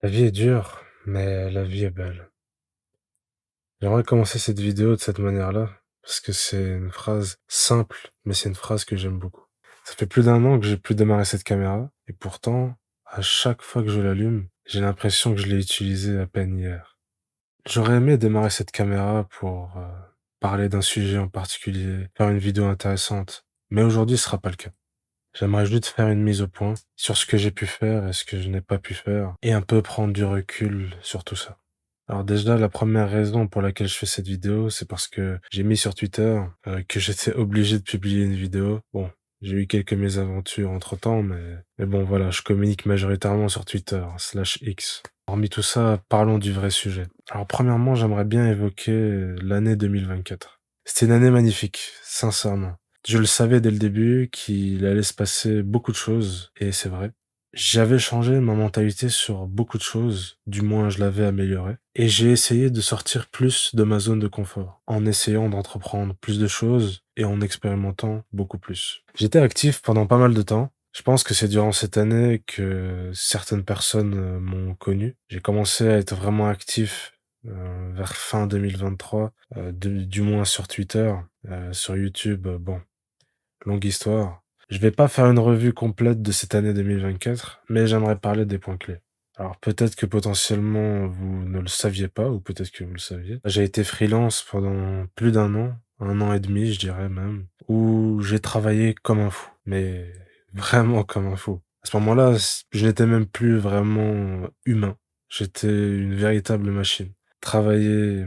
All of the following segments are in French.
La vie est dure, mais la vie est belle. J'aimerais commencer cette vidéo de cette manière-là, parce que c'est une phrase simple, mais c'est une phrase que j'aime beaucoup. Ça fait plus d'un an que j'ai plus démarré cette caméra, et pourtant, à chaque fois que je l'allume, j'ai l'impression que je l'ai utilisée à peine hier. J'aurais aimé démarrer cette caméra pour parler d'un sujet en particulier, faire une vidéo intéressante, mais aujourd'hui ce sera pas le cas. J'aimerais juste faire une mise au point sur ce que j'ai pu faire et ce que je n'ai pas pu faire, et un peu prendre du recul sur tout ça. Alors déjà, la première raison pour laquelle je fais cette vidéo, c'est parce que j'ai mis sur Twitter que j'étais obligé de publier une vidéo. Bon, j'ai eu quelques mésaventures entre-temps, mais bon, voilà, je communique majoritairement sur Twitter, /X. Hormis tout ça, parlons du vrai sujet. Alors premièrement, j'aimerais bien évoquer l'année 2024. C'était une année magnifique, sincèrement. Je le savais dès le début qu'il allait se passer beaucoup de choses, et c'est vrai. J'avais changé ma mentalité sur beaucoup de choses, du moins je l'avais améliorée, et j'ai essayé de sortir plus de ma zone de confort, en essayant d'entreprendre plus de choses et en expérimentant beaucoup plus. J'étais actif pendant pas mal de temps. Je pense que c'est durant cette année que certaines personnes m'ont connu. J'ai commencé à être vraiment actif vers fin 2023, du moins sur Twitter, sur YouTube, bon, longue histoire. Je vais pas faire une revue complète de cette année 2024, mais j'aimerais parler des points clés. Alors peut-être que potentiellement vous ne le saviez pas, ou peut-être que vous le saviez. J'ai été freelance pendant plus d'un an et demi, je dirais même, où j'ai travaillé comme un fou, mais vraiment comme un fou. À ce moment-là, je n'étais même plus vraiment humain. J'étais une véritable machine. Travailler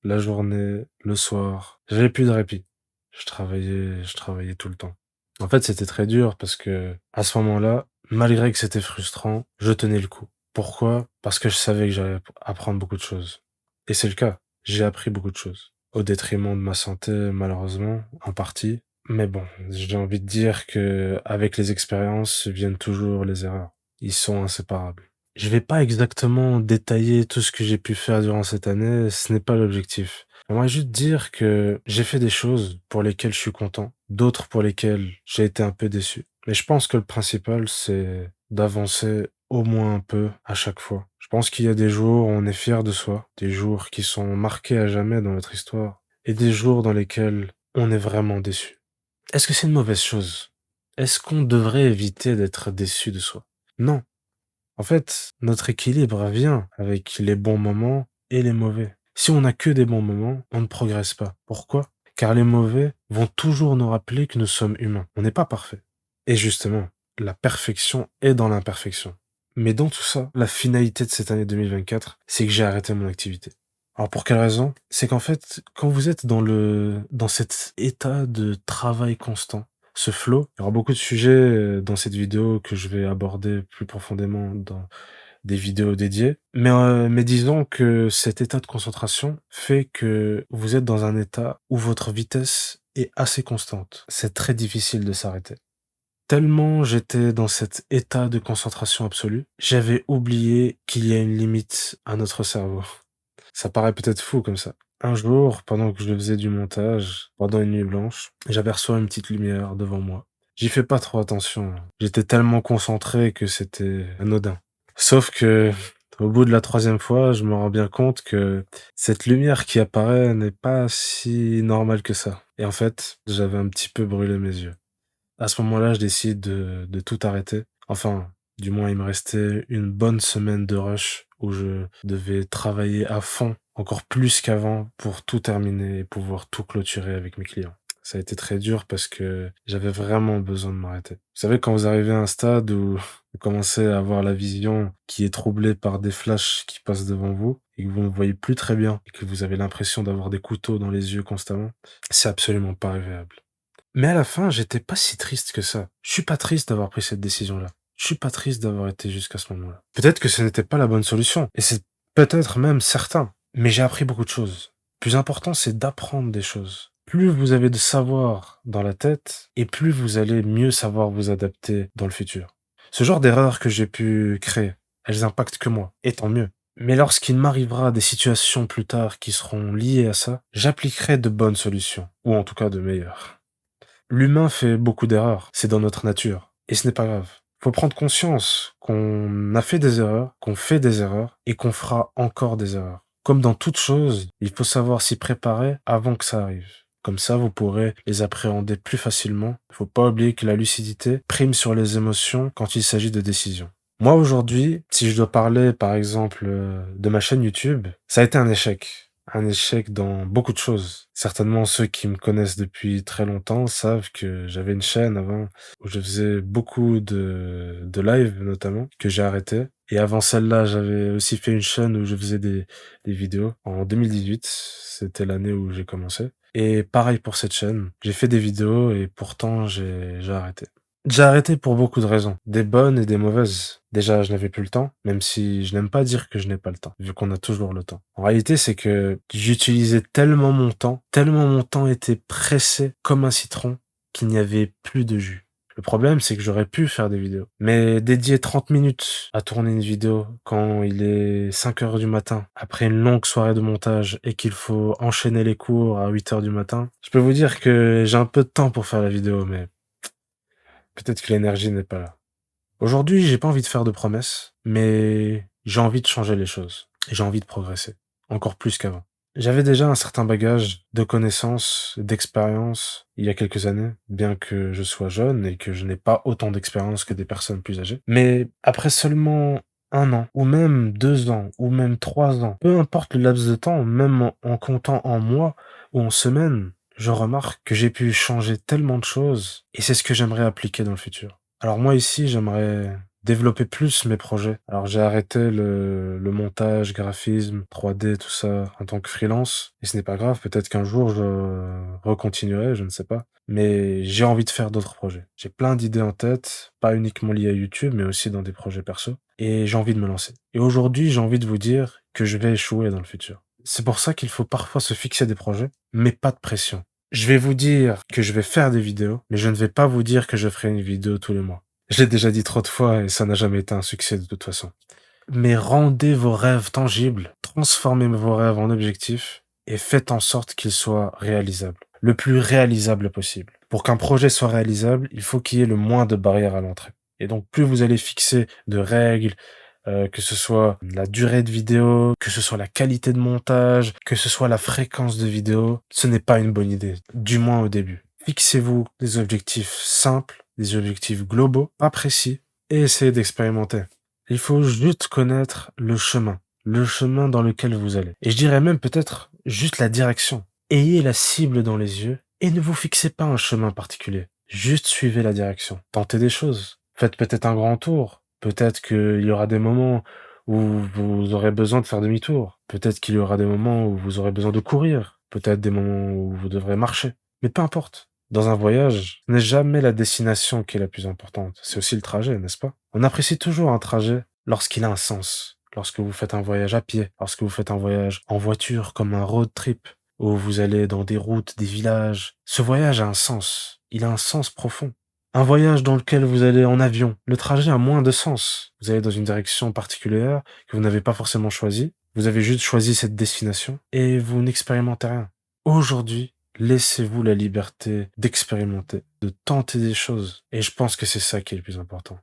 la journée, le soir, j'avais plus de répit. Je travaillais tout le temps. En fait, c'était très dur parce que, à ce moment-là, malgré que c'était frustrant, je tenais le coup. Pourquoi? Parce que je savais que j'allais apprendre beaucoup de choses. Et c'est le cas. J'ai appris beaucoup de choses. Au détriment de ma santé, malheureusement, en partie. Mais bon, j'ai envie de dire que, avec les expériences, viennent toujours les erreurs. Ils sont inséparables. Je vais pas exactement détailler tout ce que j'ai pu faire durant cette année, ce n'est pas l'objectif. J'aimerais juste dire que j'ai fait des choses pour lesquelles je suis content, d'autres pour lesquelles j'ai été un peu déçu. Mais je pense que le principal, c'est d'avancer au moins un peu à chaque fois. Je pense qu'il y a des jours où on est fier de soi, des jours qui sont marqués à jamais dans notre histoire, et des jours dans lesquels on est vraiment déçu. Est-ce que c'est une mauvaise chose? Est-ce qu'on devrait éviter d'être déçu de soi? Non. En fait, notre équilibre vient avec les bons moments et les mauvais. Si on n'a que des bons moments, on ne progresse pas. Pourquoi? Car les mauvais vont toujours nous rappeler que nous sommes humains. On n'est pas parfait. Et justement, la perfection est dans l'imperfection. Mais dans tout ça, la finalité de cette année 2024, c'est que j'ai arrêté mon activité. Alors pour quelle raison? C'est qu'en fait, quand vous êtes dans cet état de travail constant, ce flow, il y aura beaucoup de sujets dans cette vidéo que je vais aborder plus profondément dans des vidéos dédiées. Mais disons que cet état de concentration fait que vous êtes dans un état où votre vitesse est assez constante. C'est très difficile de s'arrêter. Tellement j'étais dans cet état de concentration absolue, j'avais oublié qu'il y a une limite à notre cerveau. Ça paraît peut-être fou comme ça. Un jour, pendant que je faisais du montage, pendant une nuit blanche, j'aperçois une petite lumière devant moi. J'y fais pas trop attention. J'étais tellement concentré que c'était anodin. Sauf que, au bout de la troisième fois, je me rends bien compte que cette lumière qui apparaît n'est pas si normale que ça. Et en fait, j'avais un petit peu brûlé mes yeux. À ce moment-là, je décide de tout arrêter. Enfin, du moins, il me restait une bonne semaine de rush où je devais travailler à fond, encore plus qu'avant, pour tout terminer et pouvoir tout clôturer avec mes clients. Ça a été très dur parce que j'avais vraiment besoin de m'arrêter. Vous savez, quand vous arrivez à un stade où vous commencez à avoir la vision qui est troublée par des flashs qui passent devant vous et que vous ne voyez plus très bien et que vous avez l'impression d'avoir des couteaux dans les yeux constamment, c'est absolument pas agréable. Mais à la fin, j'étais pas si triste que ça. Je suis pas triste d'avoir pris cette décision-là. Je suis pas triste d'avoir été jusqu'à ce moment-là. Peut-être que ce n'était pas la bonne solution, et c'est peut-être même certain. Mais j'ai appris beaucoup de choses. Plus important, c'est d'apprendre des choses. Plus vous avez de savoir dans la tête, et plus vous allez mieux savoir vous adapter dans le futur. Ce genre d'erreurs que j'ai pu créer, elles impactent que moi, et tant mieux. Mais lorsqu'il m'arrivera des situations plus tard qui seront liées à ça, j'appliquerai de bonnes solutions, ou en tout cas de meilleures. L'humain fait beaucoup d'erreurs, c'est dans notre nature. Et ce n'est pas grave. Faut prendre conscience qu'on a fait des erreurs, qu'on fait des erreurs et qu'on fera encore des erreurs. Comme dans toute chose, il faut savoir s'y préparer avant que ça arrive. Comme ça, vous pourrez les appréhender plus facilement. Il faut pas oublier que la lucidité prime sur les émotions quand il s'agit de décisions. Moi, aujourd'hui, si je dois parler, par exemple, de ma chaîne YouTube, ça a été un échec. Un échec dans beaucoup de choses. Certainement, ceux qui me connaissent depuis très longtemps savent que j'avais une chaîne avant où je faisais beaucoup de live, notamment, que j'ai arrêté. Et avant celle-là, j'avais aussi fait une chaîne où je faisais des vidéos. En 2018, c'était l'année où j'ai commencé. Et pareil pour cette chaîne. J'ai fait des vidéos et pourtant j'ai arrêté. J'ai arrêté pour beaucoup de raisons, des bonnes et des mauvaises. Déjà, je n'avais plus le temps, même si je n'aime pas dire que je n'ai pas le temps, vu qu'on a toujours le temps. En réalité, c'est que j'utilisais tellement mon temps était pressé comme un citron qu'il n'y avait plus de jus. Le problème, c'est que j'aurais pu faire des vidéos. Mais dédier 30 minutes à tourner une vidéo quand il est 5 heures du matin, après une longue soirée de montage et qu'il faut enchaîner les cours à 8 heures du matin, je peux vous dire que j'ai un peu de temps pour faire la vidéo, mais peut-être que l'énergie n'est pas là. Aujourd'hui, j'ai pas envie de faire de promesses, mais j'ai envie de changer les choses. Et j'ai envie de progresser. Encore plus qu'avant. J'avais déjà un certain bagage de connaissances, d'expérience il y a quelques années, bien que je sois jeune et que je n'ai pas autant d'expérience que des personnes plus âgées. Mais après seulement 1 an, ou même 2 ans, ou même 3 ans, peu importe le laps de temps, même en comptant en mois ou en semaines, je remarque que j'ai pu changer tellement de choses et c'est ce que j'aimerais appliquer dans le futur. Alors moi ici, j'aimerais développer plus mes projets. Alors j'ai arrêté le montage, graphisme, 3D, tout ça en tant que freelance. Et ce n'est pas grave, peut-être qu'un jour je recontinuerai, je ne sais pas. Mais j'ai envie de faire d'autres projets. J'ai plein d'idées en tête, pas uniquement liées à YouTube, mais aussi dans des projets perso. Et j'ai envie de me lancer. Et aujourd'hui, j'ai envie de vous dire que je vais échouer dans le futur. C'est pour ça qu'il faut parfois se fixer des projets, mais pas de pression. Je vais vous dire que je vais faire des vidéos, mais je ne vais pas vous dire que je ferai une vidéo tous les mois. Je l'ai déjà dit trop de fois et ça n'a jamais été un succès de toute façon. Mais rendez vos rêves tangibles, transformez vos rêves en objectifs et faites en sorte qu'ils soient réalisables. Le plus réalisable possible. Pour qu'un projet soit réalisable, il faut qu'il y ait le moins de barrières à l'entrée. Et donc plus vous allez fixer de règles, que ce soit la durée de vidéo, que ce soit la qualité de montage, que ce soit la fréquence de vidéo, ce n'est pas une bonne idée, du moins au début. Fixez-vous des objectifs simples, des objectifs globaux, pas précis, et essayez d'expérimenter. Il faut juste connaître le chemin dans lequel vous allez. Et je dirais même peut-être juste la direction. Ayez la cible dans les yeux et ne vous fixez pas un chemin particulier. Juste suivez la direction. Tentez des choses. Faites peut-être un grand tour. Peut-être qu'il y aura des moments où vous aurez besoin de faire demi-tour. Peut-être qu'il y aura des moments où vous aurez besoin de courir. Peut-être des moments où vous devrez marcher. Mais peu importe. Dans un voyage, ce n'est jamais la destination qui est la plus importante. C'est aussi le trajet, n'est-ce pas? On apprécie toujours un trajet lorsqu'il a un sens. Lorsque vous faites un voyage à pied, lorsque vous faites un voyage en voiture comme un road trip, où vous allez dans des routes, des villages. Ce voyage a un sens. Il a un sens profond. Un voyage dans lequel vous allez en avion, le trajet a moins de sens. Vous allez dans une direction particulière que vous n'avez pas forcément choisie. Vous avez juste choisi cette destination et vous n'expérimentez rien. Aujourd'hui, laissez-vous la liberté d'expérimenter, de tenter des choses. Et je pense que c'est ça qui est le plus important.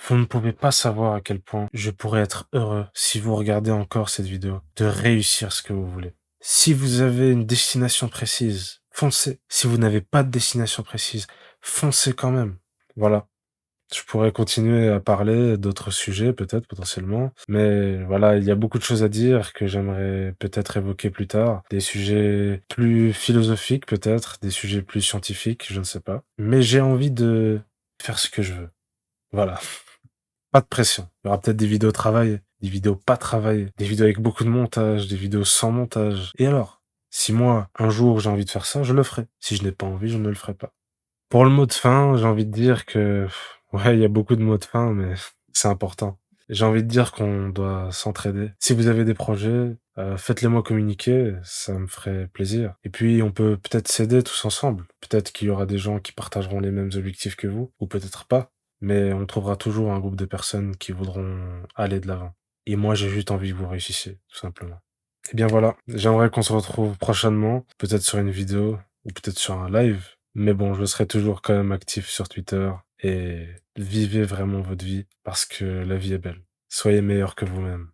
Vous ne pouvez pas savoir à quel point je pourrais être heureux si vous regardez encore cette vidéo, de réussir ce que vous voulez. Si vous avez une destination précise, foncez. Si vous n'avez pas de destination précise, foncez quand même. Voilà. Je pourrais continuer à parler d'autres sujets, peut-être, potentiellement. Mais voilà, il y a beaucoup de choses à dire que j'aimerais peut-être évoquer plus tard. Des sujets plus philosophiques, peut-être. Des sujets plus scientifiques, je ne sais pas. Mais j'ai envie de faire ce que je veux. Voilà. Pas de pression. Il y aura peut-être des vidéos travaillées, des vidéos pas travaillées, des vidéos avec beaucoup de montage, des vidéos sans montage. Et alors? Si moi, un jour, j'ai envie de faire ça, je le ferai. Si je n'ai pas envie, je ne le ferai pas. Pour le mot de fin, j'ai envie de dire que, ouais, il y a beaucoup de mots de fin, mais c'est important. J'ai envie de dire qu'on doit s'entraider. Si vous avez des projets, faites-les moi communiquer, ça me ferait plaisir. Et puis, on peut peut-être s'aider tous ensemble. Peut-être qu'il y aura des gens qui partageront les mêmes objectifs que vous, ou peut-être pas. Mais on trouvera toujours un groupe de personnes qui voudront aller de l'avant. Et moi, j'ai juste envie que vous réussissiez, tout simplement. Et bien voilà, j'aimerais qu'on se retrouve prochainement, peut-être sur une vidéo, ou peut-être sur un live. Mais bon, je serai toujours quand même actif sur Twitter et vivez vraiment votre vie parce que la vie est belle. Soyez meilleur que vous-même.